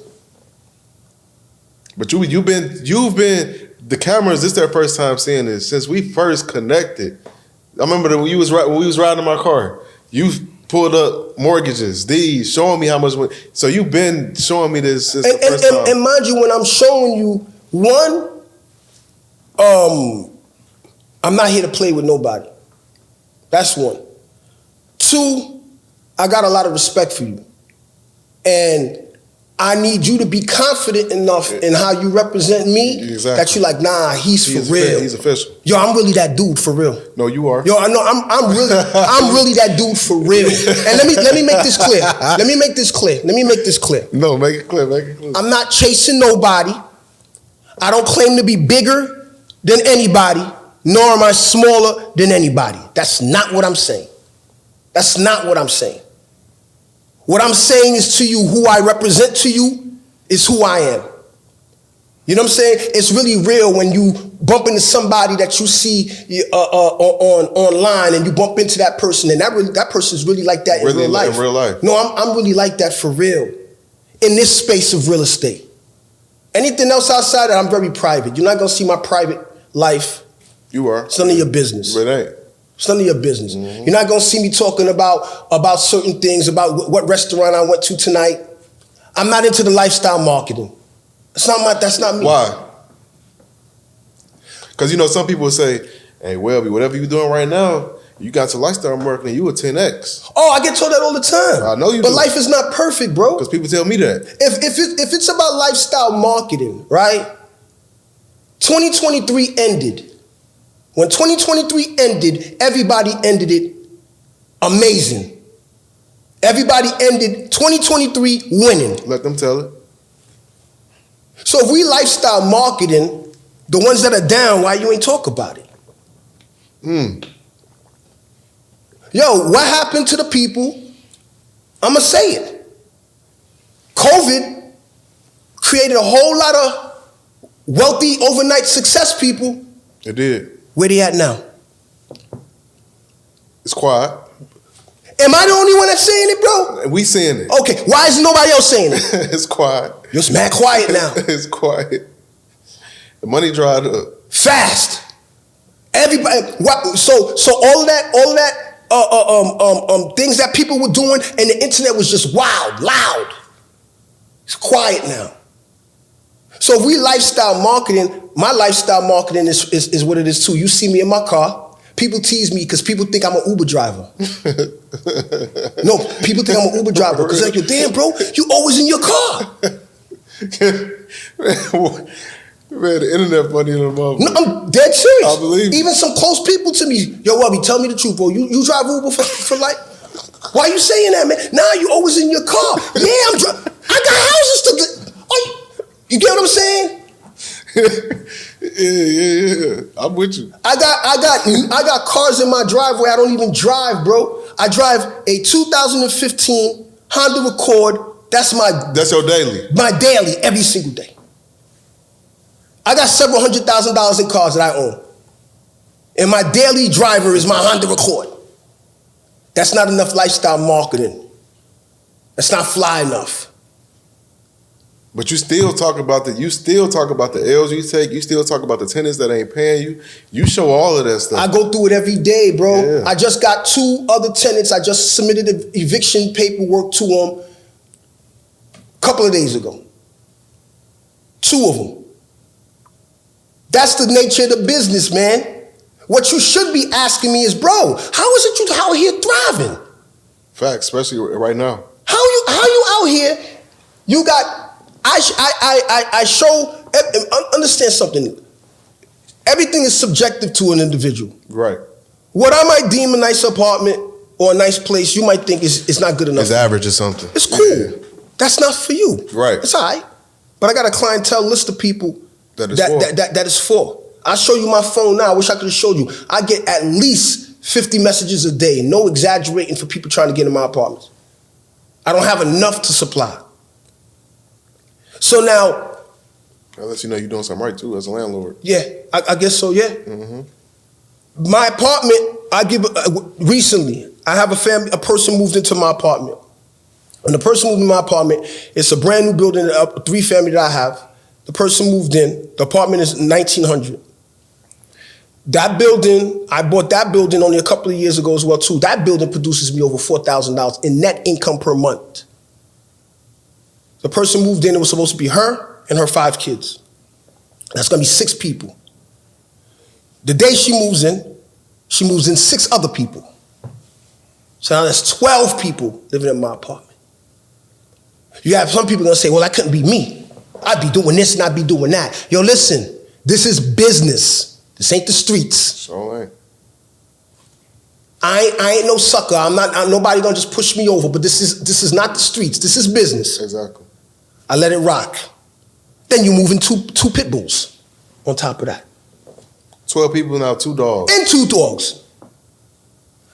A: But you've been the cameras. This is their first time seeing this since we first connected. I remember when we was riding in my car. You pulled up mortgages, these, showing me how much money. So you've been showing me this since the first time.
B: And mind you, when I'm showing you, one, I'm not here to play with nobody. That's one. 2, I got a lot of respect for you. And I need you to be confident enough in how you represent me that you're like, nah, he's for real.
A: He's official.
B: Yo, I'm really that dude for real.
A: No, you are.
B: Yo, I know I'm really that dude for real. And let me make this clear. Let me make this clear.
A: No, make it clear.
B: I'm not chasing nobody. I don't claim to be bigger than anybody, nor am I smaller than anybody. That's not what I'm saying. That's not what I'm saying. What I'm saying is to you, who I represent to you is who I am. You know what I'm saying? It's really real when you bump into somebody that you see online and you bump into that person and that person's really like that in real life.
A: In real life.
B: No, I'm really like that for real in this space of real estate. Anything else outside that, I'm very private. You're not going to see my private life.
A: You are.
B: It's none of your business.
A: But it ain't.
B: It's none of your business. You're not gonna see me talking about certain things, about what restaurant I went to tonight. I'm not into the lifestyle marketing. That's not me.
A: Why? Because, some people say, hey, Welby, whatever you're doing right now, you got to lifestyle marketing, you a 10X.
B: Oh, I get told that all the time.
A: I know you
B: But
A: do.
B: life is not perfect, bro.
A: Because people tell me that.
B: If it's about lifestyle marketing, right? 2023 ended. When 2023 ended, everybody ended it amazing. Everybody ended 2023 winning.
A: Let them tell it.
B: So if we lifestyle marketing, the ones that are down, why you ain't talk about it? Yo, what happened to the people? I'ma say it. COVID created a whole lot of wealthy overnight success people.
A: It did.
B: Where they at now?
A: It's quiet.
B: Am I the only one that's saying it, bro?
A: We seeing it.
B: Okay, why is nobody else saying it?
A: It's quiet.
B: You're mad quiet now.
A: It's quiet. The money dried up.
B: Fast. Everybody. So all of that things that people were doing, and the internet was just wild, loud. It's quiet now. So if we lifestyle marketing, my lifestyle marketing is what it is too. You see me in my car. People tease me because people think I'm an Uber driver. No, people think I'm an Uber driver because they're like, damn, bro, you always in your car.
A: Man, the internet funny in the motherfucker.
B: No, I'm dead serious.
A: I believe you.
B: Even some close people to me, yo, Wiby, tell me the truth, bro. You drive Uber for like, why you saying that, man? Nah, you always in your car. Yeah, I got houses to. You get what I'm saying?
A: Yeah. I'm with you.
B: I got cars in my driveway I don't even drive, bro. I drive a 2015 Honda Accord. That's
A: your daily.
B: My daily, every single day. I got several $100,000 in cars that I own. And my daily driver is my Honda Accord. That's not enough lifestyle marketing. That's not fly enough.
A: But you still talk about the L's you take. You still talk about the tenants that ain't paying you. You show all of that stuff.
B: I go through it every day, bro.
A: Yeah.
B: I just got 2 other tenants. I just submitted the eviction paperwork to them a couple of days ago. 2 of them. That's the nature of the business, man. What you should be asking me is, bro, how is it you out here thriving?
A: Facts, especially right now.
B: How you out here? You got. I show. Understand something. Everything is subjective to an individual.
A: Right.
B: What I might deem a nice apartment or a nice place, you might think is not good enough.
A: It's average or something.
B: It's cool.
A: Yeah.
B: That's not for you.
A: Right.
B: It's all right. But I got a clientele list of people
A: that is
B: for. I'll show you my phone now. I wish I could have showed you. I get at least 50 messages a day. No exaggerating for people trying to get in my apartments. I don't have enough to supply. So now,
A: I'll let you know you're doing something right too as a landlord.
B: yeah, I guess so, yeah.
A: Mm-hmm.
B: My apartment, recently, I have a person moved into my apartment. When the person moved in my apartment, it's a brand new building, a 3-family that I have. The person moved in, the apartment is 1900. That building, I bought that building only a couple of years ago as well too. That building produces me over $4,000 in net income per month. The person moved in, it was supposed to be her and her 5 kids. That's gonna be 6 people. The day she moves in 6 other people. So now that's 12 people living in my apartment. You have some people gonna say, well, that couldn't be me. I'd be doing this and I'd be doing that. Yo, listen, this is business. This ain't the streets.
A: Sure ain't.
B: I ain't no sucker. Nobody gonna just push me over, but this is not the streets. This is business.
A: Exactly.
B: I let it rock. Then you move in two pit bulls on top of that.
A: 12 people now, 2 dogs.
B: And 2 dogs.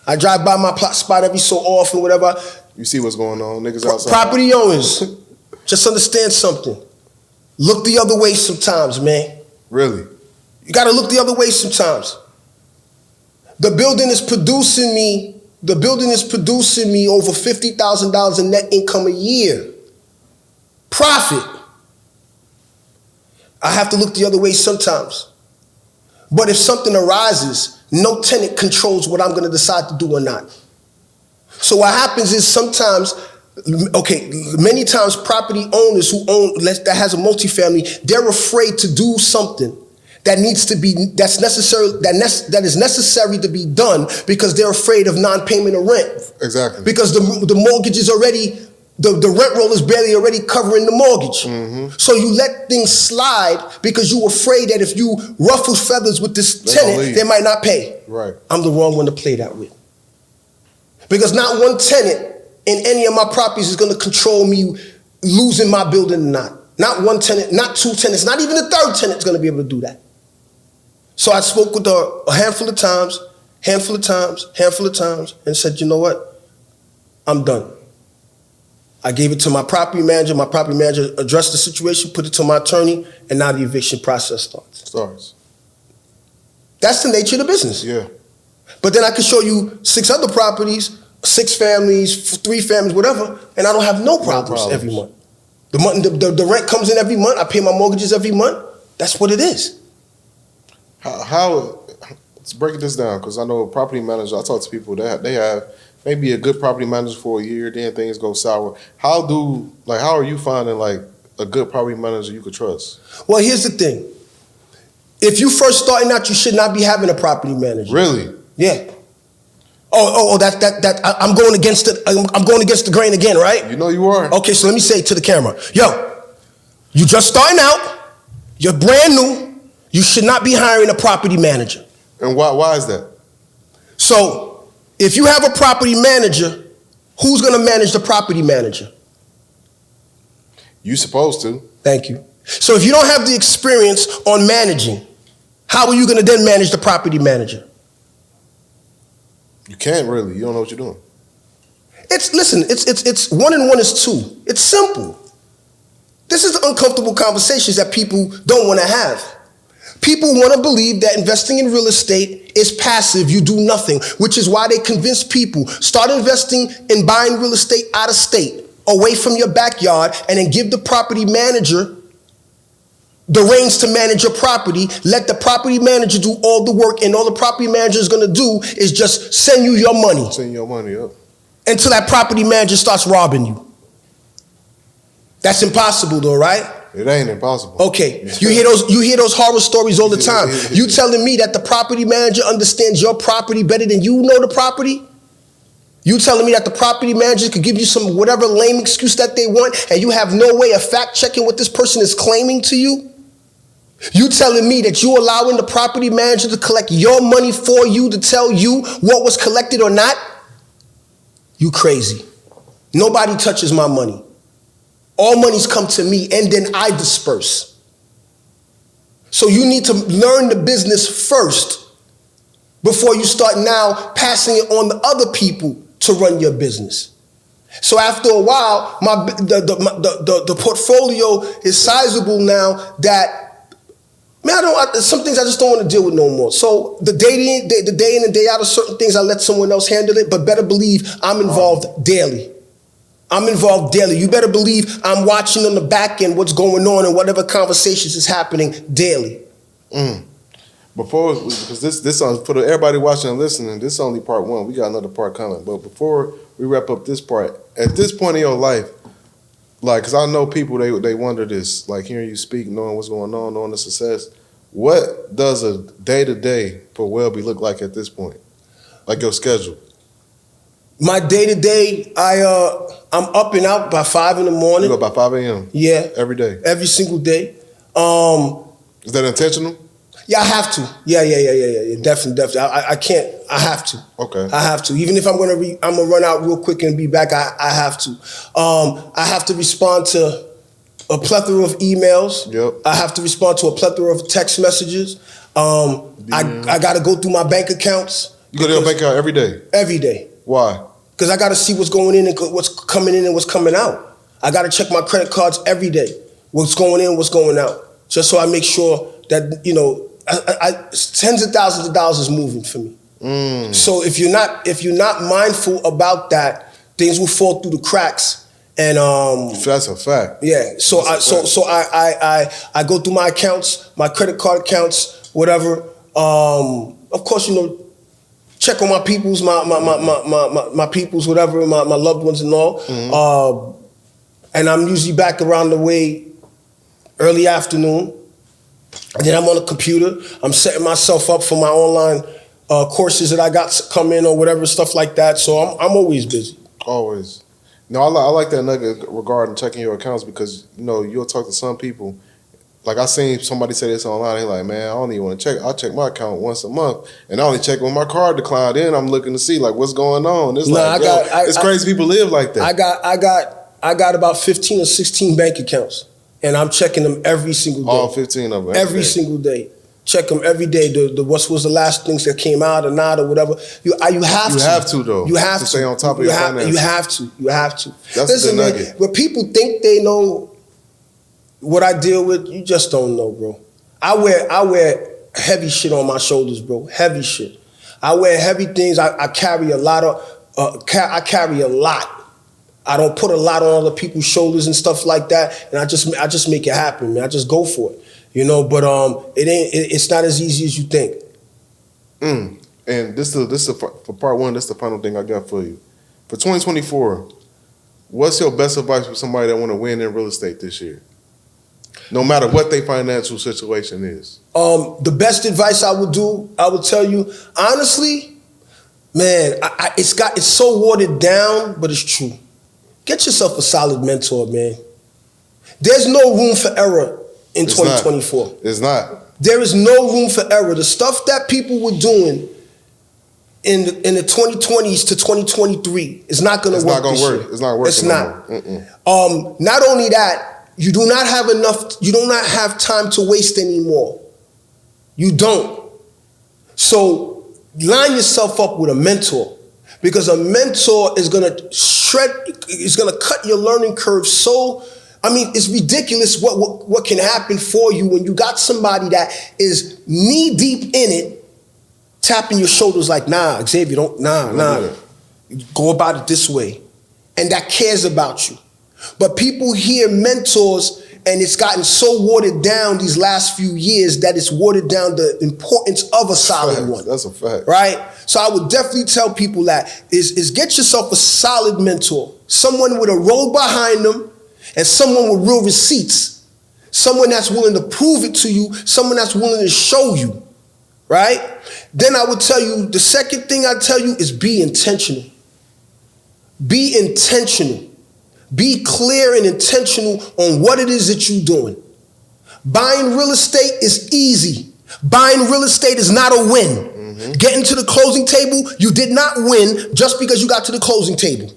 B: I drive by my spot every so often, whatever.
A: You see what's going on, niggas outside.
B: Property owners, just understand something. Look the other way sometimes, man.
A: Really?
B: You gotta look the other way sometimes. The building is producing me over $50,000 in net income a year. Profit. I have to look the other way sometimes. But if something arises no tenant controls what I'm going to decide to do or not. So what happens is sometimes, many times property owners that has a multifamily, they're afraid to do something that is necessary to be done because they're afraid of non-payment of rent.
A: Exactly.
B: Because the mortgage is already, the rent roll is barely already covering the mortgage. Mm-hmm. So you let things slide because you're afraid that if you ruffle feathers with this tenant, they might not pay.
A: Right.
B: I'm the wrong one to play that with. Because not one tenant in any of my properties is going to control me losing my building or not. Not one tenant, not two tenants, not even a third tenant is going to be able to do that. So I spoke with her a handful of times, and said, you know what? I'm done. I gave it to my property manager. My property manager addressed the situation, put it to my attorney, and now the eviction process starts. That's the nature of the business.
A: Yeah.
B: But then I could show you 6 other properties, 6 families, 3 families, whatever, and I don't have no problems every month. The rent comes in every month. I pay my mortgages every month. That's what it is.
A: How let's break this down, because I know property managers, I talk to people that they have maybe a good property manager for a year, then things go sour. How are you finding like a good property manager you could trust?
B: Well, here's the thing. If you first starting out, you should not be having a property manager.
A: Really?
B: Yeah. I'm going against the grain again, right?
A: You know you are.
B: Okay, so let me say it to the camera. Yo, you just starting out, you're brand new, you should not be hiring a property manager.
A: And why is that?
B: So, if you have a property manager, who's going to manage the property manager?
A: You supposed to.
B: Thank you. So if you don't have the experience on managing, how are you going to then manage the property manager?
A: You can't really. You don't know what you're doing.
B: It's 1 and 1 is 2. It's simple. This is the uncomfortable conversations that people don't want to have. People want to believe that investing in real estate is passive, you do nothing, which is why they convince people, start investing in buying real estate out of state, away from your backyard, and then give the property manager the reins to manage your property. Let the property manager do all the work, and all the property manager is going to do is just send you your money.
A: Send your money up.
B: Until that property manager starts robbing you. That's impossible though, right?
A: It ain't impossible.
B: Okay, you hear those horror stories all the time. You telling me that the property manager understands your property better than you know the property? You telling me that the property manager could give you some whatever lame excuse that they want, and you have no way of fact checking what this person is claiming to you? You telling me that you allowing the property manager to collect your money for you to tell you what was collected or not? You crazy. Nobody touches my money. All monies come to me and then I disperse. So you need to learn the business first before you start now passing it on to other people to run your business. So after a while, the portfolio is sizable now that, some things I just don't want to deal with no more. So the day in and day out of certain things, I let someone else handle it, but better believe I'm involved daily. You better believe I'm watching on the back end what's going on and whatever conversations is happening daily.
A: Because this for everybody watching and listening, this is only part 1. We got another part coming. But before we wrap up this part, at this point in your life, like, because I know people, they wonder this, like hearing you speak, knowing what's going on, knowing the success. What does a day-to-day for Welby look like at this point? Like your schedule?
B: My day-to-day, I'm up and out by 5 in the morning.
A: You go by 5 a.m.?
B: Yeah.
A: Every day?
B: Every single day.
A: Is that intentional?
B: Yeah, I have to. Yeah. Definitely. I can't. I have to.
A: Okay.
B: I have to. Even if I'm gonna run out real quick and be back. I have to. I have to respond to a plethora of emails.
A: Yep.
B: I have to respond to a plethora of text messages. I got to go through my bank accounts.
A: You go to your bank account every day?
B: Every day.
A: Why?
B: Because I got to see what's going in and what's coming in and what's coming out. I got to check my credit cards every day. What's going in, what's going out. Just so I make sure that, tens of thousands of dollars is moving for me. So if you're not mindful about that, things will fall through the cracks. And
A: that's a fact.
B: Yeah. So I go through my accounts, my credit card accounts, whatever. of course, check on my peoples, my peoples, whatever, my loved ones and all. And I'm usually back around the way early afternoon. And then I'm on the computer. I'm setting myself up for my online courses that I got to come in or whatever, stuff like that. So I'm always busy.
A: Always. No, I like that nugget regarding checking your accounts because, you'll talk to some people. Like I seen somebody say this online. They like, man, I don't even want to check. I check my account once a month, and I only check when my card declined. Then I'm looking to see like what's going on. It's it's crazy. People live like that.
B: I got about 15 or 16 bank accounts, and I'm checking them every single day.
A: All 15 of them
B: every single day. Check them every day. What was the last things that came out or not or whatever. You have to.
A: You have to though.
B: You have to
A: stay on top of your finances.
B: You have to.
A: That's
B: Listen,
A: a good nugget.
B: Man, when people think they know what I deal with, you just don't know, bro. I wear heavy shit on my shoulders, bro. Heavy shit. I wear heavy things. I carry a lot of. I carry a lot. I don't put a lot on other people's shoulders and stuff like that. And I just make it happen, man. I just go for it. But it's not as easy as you think.
A: And this is for part one. This is the final thing I got for you. For 2024, what's your best advice for somebody that want to win in real estate this year? No matter what their financial situation is.
B: The best advice I would tell you, honestly, man, it's so watered down, but it's true. Get yourself a solid mentor, man. There's no room for error in 2024.
A: It's not.
B: There is no room for error. The stuff that people were doing in the 2020s to 2023 is not going to work.
A: It's not working.
B: It's not. Not only that, you do not have time to waste anymore. You don't. So line yourself up with a mentor, because a mentor is gonna cut your learning curve. So, it's ridiculous what can happen for you when you got somebody that is knee deep in it, tapping your shoulders like, nah, Xavier, don't go about it this way, and that cares about you. But people hear mentors, and it's gotten so watered down these last few years that it's watered down the importance of a solid one.
A: That's a fact.
B: Right? So I would definitely tell people that is get yourself a solid mentor, someone with a road behind them, and someone with real receipts, someone that's willing to prove it to you, someone that's willing to show you, right? Then I would tell you, the second thing I tell you is be intentional. Be intentional. Be clear and intentional on what it is that you're doing. Buying real estate is easy. Buying real estate is not a win. Getting to the closing table, you did not win just because you got to the closing table.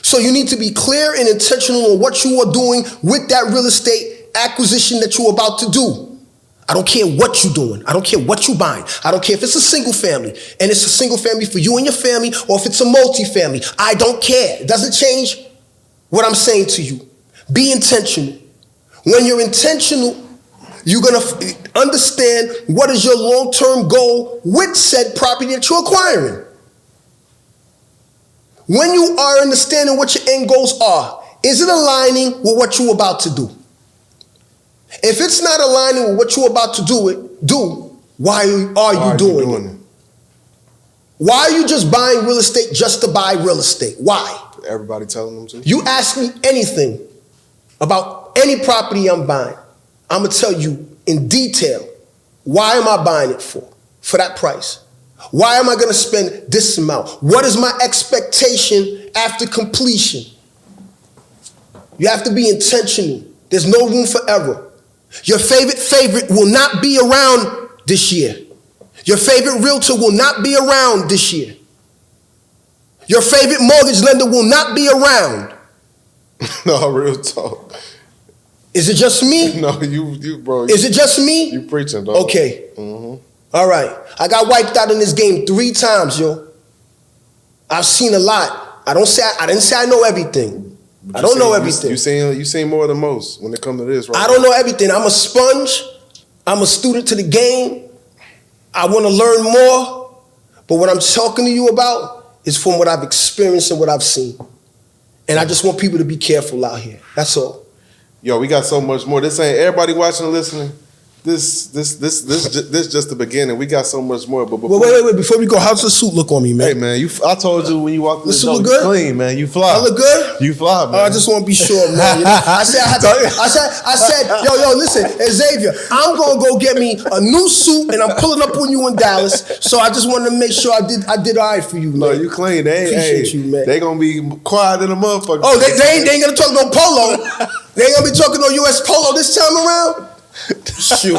B: So you need to be clear and intentional on what you are doing with that real estate acquisition that you're about to do. I don't care what you're doing. I don't care what you're buying. I don't care if it's a single family and it's a single family for you and your family, or if it's a multi-family. I don't care. It doesn't change what I'm saying to you. Be intentional. When you're intentional, you're going to understand what is your long-term goal with said property that you're acquiring. When you are understanding what your end goals are, is it aligning with what you're about to do? If it's not aligning with what you're about to do, why are you doing it? Why are you just buying real estate just to buy real estate? Why?
A: Everybody telling them to.
B: You ask me anything about any property I'm buying, I'm going to tell you in detail, why am I buying it for that price? Why am I going to spend this amount? What is my expectation after completion? You have to be intentional. There's no room for error. Your favorite will not be around this year. Your favorite realtor will not be around this year. Your favorite mortgage lender will not be around.
A: No, real talk.
B: Is it just me?
A: No, you bro.
B: Is it just me?
A: You preaching, dog.
B: Okay. All right. I got wiped out in this game 3 times, yo. I've seen a lot. I didn't say I know everything. I don't know everything.
A: You seen more than most when it comes to this, right?
B: I don't know everything. I'm a sponge. I'm a student to the game. I want to learn more. But what I'm talking to you about is from what I've experienced and what I've seen. And I just want people to be careful out here. That's all.
A: Yo, we got so much more. This ain't everybody watching and listening. this just the beginning. We got so much more. But
B: Well, wait. Before we go, how's the suit look on me, man?
A: Hey, man, I told you when you walked in the
B: suit
A: door,
B: look
A: you
B: good?
A: clean, man. You fly.
B: I look good?
A: You fly, man.
B: I just want to be sure, man. You know? I said, yo, listen, Xavier, I'm gonna go get me a new suit, and I'm pulling up on you in Dallas. So I just wanted to make sure I did all right for you, man.
A: No, you clean.
B: Appreciate you, man.
A: They gonna be quiet in the motherfucker.
B: Oh, they ain't gonna talk no polo. They ain't gonna be talking no US polo this time around. Shoot.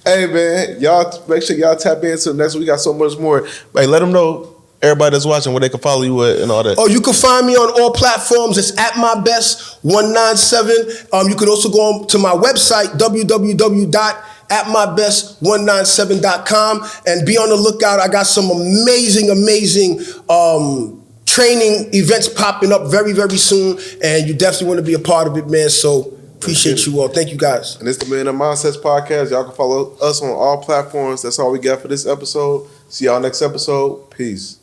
A: Hey, man, y'all make sure y'all tap into the next one. We got so much more. Hey, let them know, everybody that's watching, where they can follow you at and all that.
B: Oh, you can find me on all platforms. It's at my best 197. You can also go on to my website, www.atmybest197.com, and be on the lookout. I got some amazing training events popping up very, very soon, and you definitely want to be a part of it, man. So appreciate you all. Thank you, guys.
A: And it's the Man of Mindsets podcast. Y'all can follow us on all platforms. That's all we got for this episode. See y'all next episode. Peace.